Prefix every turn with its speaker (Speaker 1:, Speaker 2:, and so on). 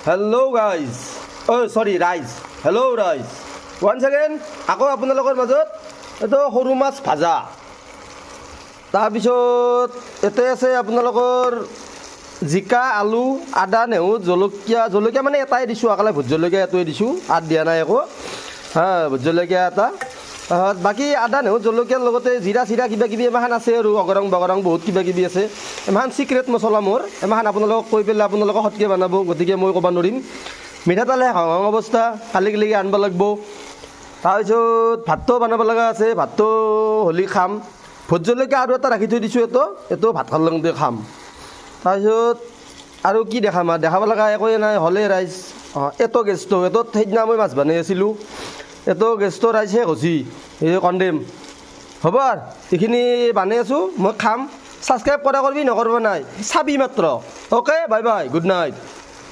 Speaker 1: hello' guys চৰি ৰাইজ hello' ৰাইজ ওৱান ছেকেণ্ড আকৌ আপোনালোকৰ মাজত এইটো সৰু মাছ ভাজা তাৰপিছত ইয়াতে আছে আপোনালোকৰ জিকা আলু আদা নেহৰু জলকীয়া মানে এটাই দিছোঁ অকলে ভোট জলকীয়া এটাই দিছোঁ আদ দিয়া নাই একো ভোট জলকীয়া এটা বাকী আদা নেহৰু জলকীয়াৰ লগতে জিৰা চিৰা কিবা কিবি এমাহান আছে আৰু অগৰং বগৰং বহুত কিবা কিবি আছে এমাহান চিক্ৰেট মছলা মোৰ এমাহান আপোনালোকক কৈ পেলাই আপোনালোকক সৎকে বনাব গতিকে মই ক'ব নোৱাৰিম মিঠাতেলে হং অৱস্থা কালি আনিব লাগিব তাৰপিছত ভাতটো বনাব লগা আছে ভাতটো হ'লি খাম ভোট জলকীয়া আৰু এটা ৰাখি থৈ দিছোঁ এইটো ভাত খাৰ লগতে খাম তাৰপিছত আৰু কি দেখাম আৰু দেখাব লগা একোৱে নাই হ'লে ৰাইজ এইটো গেছটো এইটোত সেইদিনা মই মাছ বনাই আছিলোঁ এইটো গেছটো ৰাইজ শেষ হৈছে এই কণ্ডেম হ'ব আৰু এইখিনি বনাই আছোঁ মই খাম ছাবস্ক্ৰাইব কৰা কৰিবি নকৰিব নাই চাবি মাত্ৰ okay bye bye good night